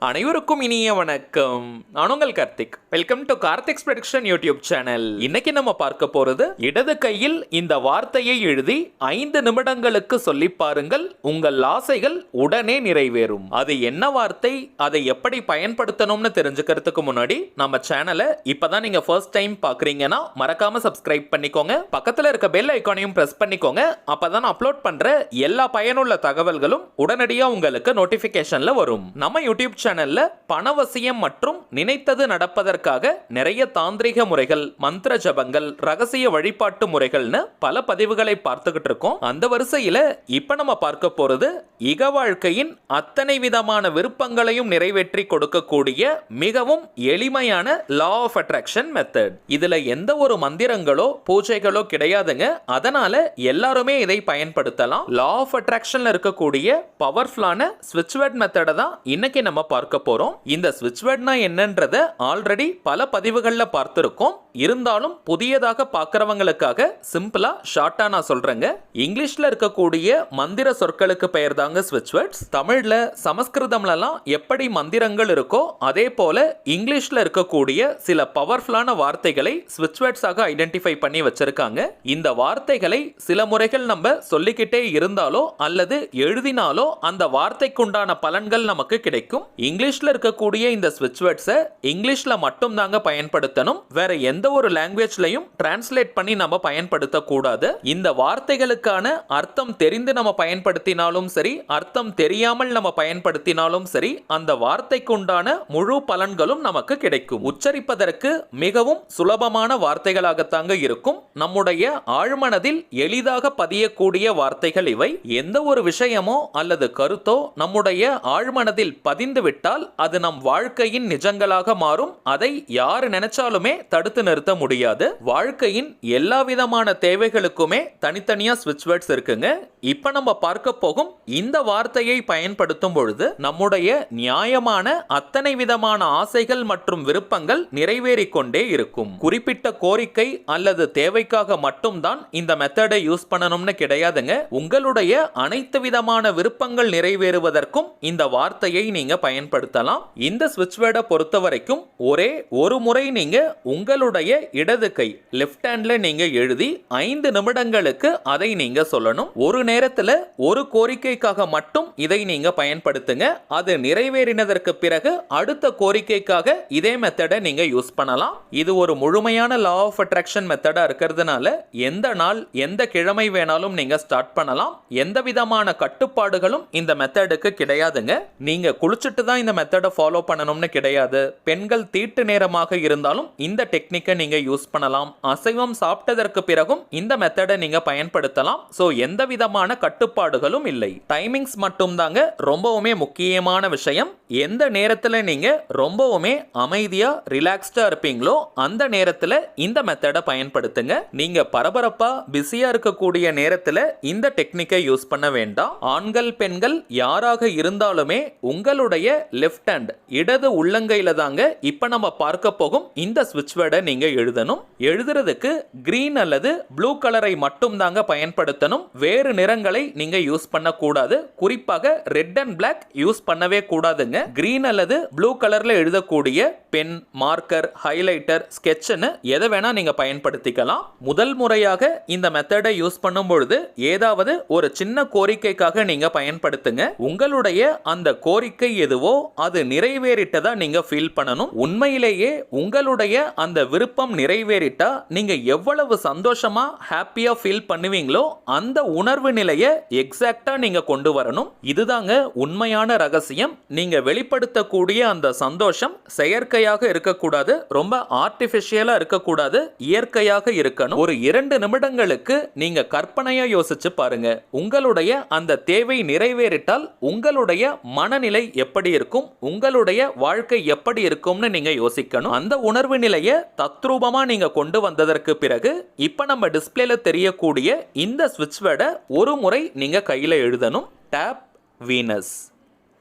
அனைவருக்கும் இனிய வணக்கம். நான் உங்கள் Karthik. Welcome to Karthik's prediction YouTube channel. இன்னைக்கு நம்ம பார்க்க போறது, இடது கையில் இந்த வார்த்தையை எழுதி 5 நிமிடங்களுக்கு சொல்லி பாருங்கள், உங்கள் ஆசைகள் உடனே நிறைவேறும். அது என்ன வார்த்தை, அதை எப்படி பயன்படுத்தணும்னு தெரிஞ்சுக்கிறதுக்கு முன்னாடி நம்ம சேனலை இப்பதான் நீங்க ஃபர்ஸ்ட் டைம் பாக்குறீங்கன்னா மறக்காம சப்ஸ்கிரைப் பண்ணிக்கோங்க. பக்கத்துல இருக்க பெல் ஐகானையும் பிரஸ் பண்ணிக்கோங்க. அப்பதான் அப்லோட் பண்ற எல்லா பயனுள்ள தகவல்களும் உடனடியா உங்களுக்கு நோட்டிபிகேஷன்ல வரும். நம்ம யூடியூப் சேனல்ல பணவசியம் மற்றும் நினைத்தது நடப்பதற்காக நிறைய தாந்திரிக முறைகள், மந்திர ஜபங்கள், ரகசிய வழிபாட்டு முறைகள்னு பல பதிவுகளை பார்த்துக்கிட்டு இருக்கோம். அந்த வரிசையில இப்ப நம்ம பார்க்க போறது, இக வாழ்க்கையின் அத்தனை விதமான விருப்பங்களையும் நிறைவேற்றி கொடுக்கக்கூடிய மிகவும் எளிமையான லா ஆஃப் அட்ராக்ஷன் மெத்தட். இதுல எந்த ஒரு மந்திரங்களோ பூஜைகளோ கிடையாதுங்க. அதனால எல்லாருமே இதை பயன்படுத்தலாம். லா ஆஃப் அட்ராக்ஷன்ல இருக்கக்கூடிய பவர்ஃபுல்லான ஸ்விட்ச் வேர்ட் மெத்தடை தான் இன்னைக்கு நம்ம பார்க்க போறோம். இந்த ஸ்விட்ச் வேர்ட்னா என்னன்றத ஆல்ரெடி பல பதிவுகள்ல பார்த்திருக்கோம். இருந்தாலும் புதியதாக பார்க்கறவங்களுக்காக சிம்பிளா ஷார்ட்டா நான் சொல்றேங்க. இங்கிலீஷ்ல இருக்கக்கூடிய மந்திர சொற்களுக்கு பெயர் தாங்க ஸ்விட்ச் வேர்ட்ஸ். தமிழ்ல சமஸ்கிருதம்லலாம் எப்படி மந்திரங்கள் இருக்கோ அதே போல இங்கிலீஷ்ல இருக்கக்கூடிய சில பவர்ஃபுல்லான வார்த்தைகளை ஸ்விட்ச் வேர்ட்ஸாக ஐடென்டிஃபை பண்ணி வச்சிருக்காங்க. இந்த வார்த்தைகளை சில முறைகள் நம்ம சொல்லிக்கிட்டே இருந்தாலோ அல்லது எழுதினாலோ அந்த வார்த்தைக்குண்டான பலன்கள் நமக்கு கிடைக்கும். இங்கிலீஷ்ல இருக்கக்கூடிய இந்த ஸ்விட்ச் வேர்ட்ஸை இங்கிலீஷ்ல மட்டும் தாங்க பயன்படுத்தணும். வேற எந்த ஒரு லாங்குவேஜ்லயும் டிரான்ஸ்லேட் பண்ணி நம்ம பயன்படுத்த கூடாது. இந்த வார்த்தைகளுக்கான அர்த்தம் தெரிந்து நம்ம பயன்படுத்தினாலும் சரி, அர்த்தம் தெரியாமல் நம்ம பயன்படுத்தினாலும் சரி, அந்த வார்த்தைக்கு உண்டான முழு பலன்களும் நமக்கு கிடைக்கும். உச்சரிப்பதற்கு மிகவும் சுலபமான வார்த்தைகளாகத்தாங்க இருக்கும். நம்முடைய ஆழ்மனதில் எளிதாக பதியக்கூடிய வார்த்தைகள் இவை. எந்த ஒரு விஷயமோ அல்லது கருத்தோ நம்முடைய ஆழ்மனதில் பதிந்து விட்டால் அது நம் வாழ்க்கையின் நிஜங்களாக மாறும். அதை யாரு நினைச்சாலுமே தடுத்து நிறுத்த முடியாது. வாழ்க்கையின் எல்லா விதமான தேவைகளுக்குமே தனித்தனியா ஸ்விட்ச் வேர்ட்ஸ் இருக்குங்க. இப்ப நம்ம பார்க்க போகும் இந்த வார்த்தையை பயன்படுத்தும் பொழுது நம்முடைய நியாயமான அத்தனை விதமான ஆசைகள் மற்றும் விருப்பங்கள் நிறைவேறிக் கொண்டே இருக்கும். குறிப்பிட்ட கோரிக்கை அல்லது தேவைக்காக மட்டும்தான் இந்த மெத்தடை யூஸ் பண்ணணும்னு கிடையாதுங்க. உங்களுடைய அனைத்து விதமான விருப்பங்கள் நிறைவேறுவதற்கும் இந்த வார்த்தையை நீங்க பயன்படுத்தலாம். இந்த ஸ்விட்ச் வேர்டை பொறுத்த வரைக்கும் ஒரே ஒரு முறை நீங்க உங்களுடைய இடது கை லெஃப்ட் ஹேண்ட்ல நீங்க எழுதி 5 நிமிடங்களுக்கு அதை நீங்க சொல்லணும். ஒரு நேரத்துல ஒரு கோரிக்கைக்காக மட்டும் இதை நீங்க பயன்படுத்துங்க. அது நிறைவேறினதற்கு பிறகு அடுத்த கோரிக்கைக்காக இதே மெத்தடை நீங்க யூஸ் பண்ணலாம். இது ஒரு முழுமையான லா ஆஃப் அட்ராக்ஷன் மெத்தடா இருக்கிறதுனால எந்த நாள் எந்த கிழமை வேணாலும் நீங்க ஸ்டார்ட் பண்ணலாம். எந்த விதமான கட்டுப்பாடுகளும் இந்த மெத்தடுக்கு கிடையாதுங்க. நீங்க குளிச்சுட்டு தான் இந்த மெத்தடை ஃபாலோ பண்ணணும்னு கிடையாது. பெண்கள் தீட்டு நேரமாக இருந்தாலும் இந்த டெக்னிக்கை நீங்க யூஸ் பண்ணலாம். அசைவம் சாப்பிட்டதற்கு பிறகும் இந்த மெத்தடை நீங்க பயன்படுத்தலாம். சோ எந்த விதமான கட்டுப்பாடுகளும் இல்லை. டைமிங்ஸ் மட்டும் தாங்க ரொம்பவுமே முக்கியமான விஷயம். எந்த நேரத்துல நீங்க ரொம்பவுமே அமைதியா ரிலாக்ஸ்டா இருப்பீங்களோ அந்த நேரத்துல இந்த மெத்தடை பயன்படுத்துங்க. நீங்க பரபரப்பா பிஸியா இருக்கக்கூடிய நேரத்துல இந்த டெக்னிக்கை யூஸ் பண்ண வேண்டாம். ஆண்கள் பெண்கள் யாராக இருந்தாலுமே உங்களுடைய லெஃப்ட் ஹேண்ட் இடது உள்ளங்கையில தாங்க இப்ப நம்ம பார்க்க போகும் இந்த ஸ்விட்ச் வேர்டை நீங்க எழுதணும். எழுதுறதுக்கு கிரீன் அல்லது ப்ளூ கலரை மட்டும் தாங்க பயன்படுத்தணும். வேறு நிறங்களை நீங்க யூஸ் பண்ண கூடாது. குறிப்பாக ரெட் அண்ட் பிளாக் யூஸ் பண்ணவே கூடாதுங்க. கிரீன் அல்லது ப்ளூ கலர்ல எழுதக்கூடிய பென், மார்க்கர், ஹைலைட்டர், ஸ்கெட்ச்னு எதை வேணா நீங்க பயன்படுத்திக்கலாம். முதல் முறையாக இந்த மெத்தடை யூஸ் பண்ணும் பொழுது ஏதாவது ஒரு சின்ன கோரிக்கைக்காக நீங்க பயன்படுத்துங்க. உங்களுடைய அந்த கோரிக்கை எதுவோ அது நிறைவேறிட்டதா நீங்க ஃபீல் பண்ணணும். உண்மையிலேயே உங்களுடைய அந்த விருப்பம் நிறைவேறிட்டா நீங்க எவ்வளவு சந்தோஷமா ஹாப்பியா ஃபீல் பண்ணுவீங்களோ அந்த உணர்வு நிலையை எக்ஸாக்ட்டா நீங்க கொண்டு வரணும். இதுதாங்க உண்மையான ரகசியம். நீங்க வெளிப்படுத்தக்கூடிய அந்த சந்தோஷம் செயற்கையாக இருக்கக்கூடாது, ரொம்ப ஆர்டிபிஷியலா இருக்கக்கூடாது, இயற்கையாக இருக்கணும். ஒரு 2 நிமிடங்களுக்கு நீங்க கற்பனையா யோசிச்சு பாருங்க. உங்களுடைய அந்த தேவை நிறைவேறிட்டால் உங்களுடைய மனநிலை எப்படி இருக்கும், உங்களுடைய வாழ்க்கை எப்படி இருக்கும்னு நீங்க யோசிக்கணும். அந்த உணர்வு நிலையை தத்ரூபமா நீங்க கொண்டு வந்ததற்கு பிறகு இப்ப நம்ம டிஸ்பிளேல தெரியக்கூடிய இந்த ஸ்விட்ச் வேர்டை ஒரு முறை நீங்க கையில எழுதணும். Tap Venus,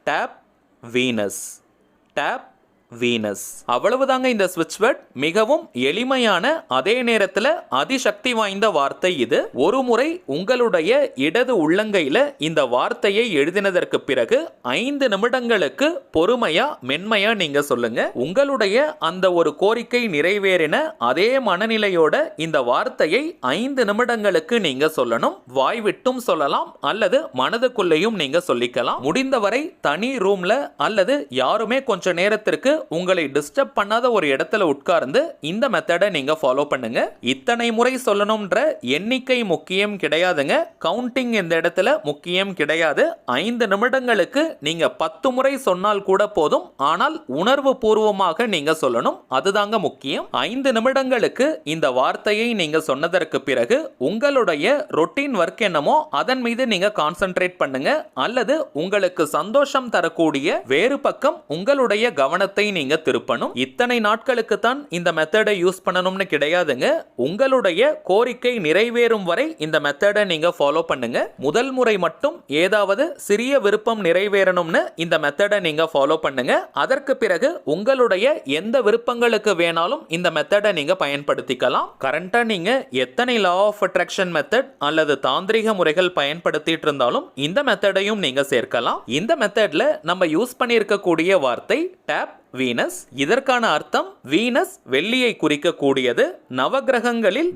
tap Venus, tap Venus. அவ்வளவுதாங்க இந்த ஸ்விட்ச் வேர்ட். மிகவும் எளிமையான அதே நேரத்தில் அதிசக்தி வாய்ந்த வார்த்தை இது. ஒரு முறை உங்களுடைய இடது உள்ளங்கையில இந்த வார்த்தையை எழுதினதற்கு பிறகு 5 நிமிடங்களுக்கு பொறுமையா மென்மையா நீங்க சொல்லுங்க. உங்களுடைய அந்த ஒரு கோரிக்கை நிறைவேறின அதே மனநிலையோட இந்த வார்த்தையை 5 நிமிடங்களுக்கு நீங்க சொல்லணும். வாய் விட்டும் சொல்லலாம் அல்லது மனதுக்குள்ளேயும் நீங்க சொல்லிக்கலாம். முடிந்தவரை தனி ரூம்ல அல்லது யாருமே கொஞ்ச நேரத்திற்கு உங்களை டிஸ்டர்ப் பண்ணாத ஒரு இடத்துல உட்கார்ந்து இந்த மெத்தடை நீங்க ஃபாலோ பண்ணுங்க. இத்தனை முறை சொல்லணும்ன்ற எண்ணிக்கை முக்கியம் கிடையாதுங்க. கவுண்டிங் இந்த இடத்துல முக்கியம் கிடையாது. 5 நிமிடங்களுக்கு நீங்க 10 முறை சொன்னால் கூட போதும். ஆனால் உணர்வு பூர்வமாக நீங்க சொல்லணும். அதுதாங்க முக்கியம். 5 நிமிடங்களுக்கு இந்த வார்த்தையை நீங்க சொன்னதற்கு பிறகு உங்களுடைய ரொட்டீன் ஒர்க் என்னமோ அதன் மீது நீங்க கான்சென்ட்ரேட் பண்ணுங்க. அல்லது உங்களுக்கு சந்தோஷம் தரக்கூடிய வேறு பக்கம் உங்களுடைய கவனத்தை நீங்க திருப்பணும். இத்தனை நாட்களுக்கு தான் இந்த மெத்தடை யூஸ் பண்ணணும்னு கிடையாதுங்க. உங்களுடைய கோரிக்கை நிறைவேறும் வரை இந்த மெத்தடை நீங்க ஃபாலோ பண்ணுங்க. முதல் முறை மட்டும் ஏதாவது சிறிய விருப்பம் நிறைவேறணும்னு இந்த மெத்தடை நீங்க ஃபாலோ பண்ணுங்க. அதற்கு பிறகு உங்களுடைய எந்த விருப்பங்களுக்கு வேணாலும் இந்த மெத்தடை நீங்க பயன்படுத்திக்கலாம். கரண்டா நீங்க எத்தனை லா ஆஃப் அட்ராக்ஷன் மெத்தட் அல்லது தாந்திரிக முறைகள் பயன்படுத்திட்டு இருந்தாலும் இந்த மெத்தடையும் நீங்க சேர்க்கலாம். இந்த மெத்தட்ல நம்ம யூஸ் பண்ணியிருக்கக்கூடிய வார்த்தை டேப் வீனஸ். இதற்கான அர்த்தம் வீனஸ் வெள்ளியை குறிக்கக்கூடியது.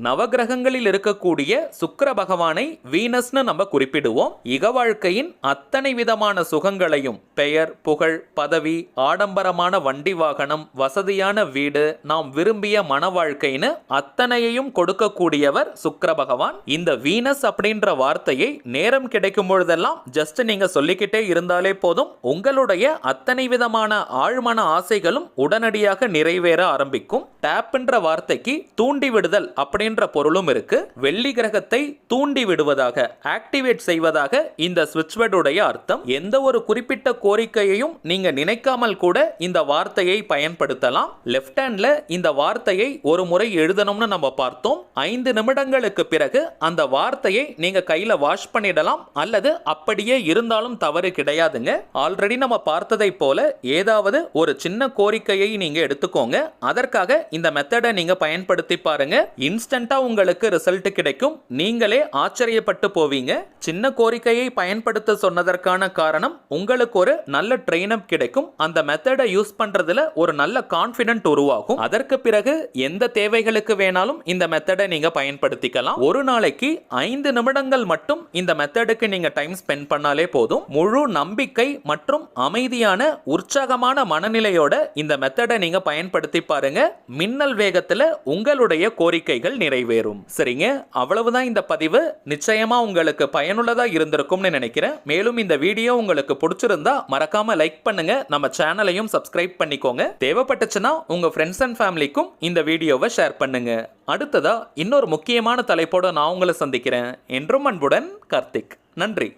நவகிரகங்களில் இருக்கக்கூடிய சுக்கிர பகவானை வீனஸ்னு நம்ம குறிப்பிடுவோம். இக வாழ்க்கையின் அத்தனை விதமான சுகங்களையும் பெயர், புகழ், பதவி, ஆடம்பரமான வண்டி வாகனம், வசதியான வீடு, நாம் விரும்பிய மன வாழ்க்கைன்னு அத்தனையையும் கொடுக்கக்கூடியவர் சுக்கிர பகவான். இந்த வீனஸ் அப்படின்ற வார்த்தையை நேரம் கிடைக்கும் பொழுதெல்லாம் ஜஸ்ட் நீங்க சொல்லிக்கிட்டே இருந்தாலே போதும். உங்களுடைய அத்தனை விதமான ஆழ்மன ஆசைகளும் உடனடியாக நிறைவேற ஆரம்பிக்கும். டேப்ன்ற வார்த்தைக்கு தூண்டி விடுதல் அப்படின்ற பொருளும் இருக்கு. வெள்ளி கிரகத்தை தூண்டி விடுவதாக, ஆக்டிவேட் செய்வதாக இந்த ஸ்விட்ச் வேர்டுடைய அர்த்தம். எந்த ஒரு குறிப்பிட்ட கோரிக்கையையும் நீங்க நினைக்காமல் கூட இந்த வார்த்தையை பயன்படுத்தலாம். லெஃப்ட் ஹேண்ட்ல இந்த வார்த்தையை ஒரு முறை எழுதணும்னு நம்ம பார்த்தோம். 5 நிமிடங்களுக்கு பிறகு அந்த வார்த்தையை நீங்க கையில வாஷ் பண்ணிடலாம். அல்லது அப்படியே இருந்தாலும் தவறு கிடையாதுங்க. ஆல்ரெடி நம்ம பார்த்ததை போல ஏதாவது ஒரு சின்ன கோரிக்கையை நீங்க எடுத்துக்கோங்க. அதற்காக இந்த மெத்தடை நீங்க பயன்படுத்தி பாருங்க. இன்ஸ்டன்டா உங்களுக்கு ரிசல்ட் கிடைக்கும். நீங்களே ஆச்சரியப்பட்டு போவீங்க. சின்ன கோரிக்கையை பயன்படுத்த சொன்னதற்கான காரணம் உங்களுக்கு ஒரு நல்ல ட்ரெயின் அப் கிடைக்கும். அந்த மெத்தடை யூஸ் பண்றதுல ஒரு நல்ல கான்ஃபிடென்ட் உருவாகும். அதற்கு பிறகு எந்த தேவைகளுக்கு வேணாலும் இந்த மெத்தடை நீங்க பயன்படுத்திக்கலாம். ஒரு நாளைக்கு 5 நிமிடங்கள் மட்டும் இந்த மெத்தடுக்கு நீங்க டைம் ஸ்பெண்ட் பண்ணாலே போதும். முழு நம்பிக்கை மற்றும் அமைதியான உற்சாகமான மனநிலையோட இந்த மெத்தடை நீங்க பயன்படுத்தி பாருங்க. மின்னல் வேகத்துல உங்களுடைய கோரிக்கைகள் நிறைவேறும். சரிங்க, அவ்வளவுதான் இந்த பதிவு. நிச்சயமா உங்களுக்கு பயனுள்ளதா இருந்திருக்கும்னு நினைக்கிறேன். மேலும் இந்த வீடியோ உங்களுக்கு பிடிச்சிருந்தா மறக்காம லைக் பண்ணுங்க. நம்ம சேனலையும் சப்ஸ்கிரைப் பண்ணிக்கோங்க. தேவைப்பட்டுச்சுன்னா உங்க ஃப்ரெண்ட்ஸ் அண்ட் ஃபேமிலிக்கும் இந்த வீடியோவை ஷேர் பண்ணுங்க. அடுத்ததா இன்னொரு முக்கியமான தலைப்போட நான் உங்களை சந்திக்கிறேன். என்றும் அன்புடன் கார்த்திக். நன்றி.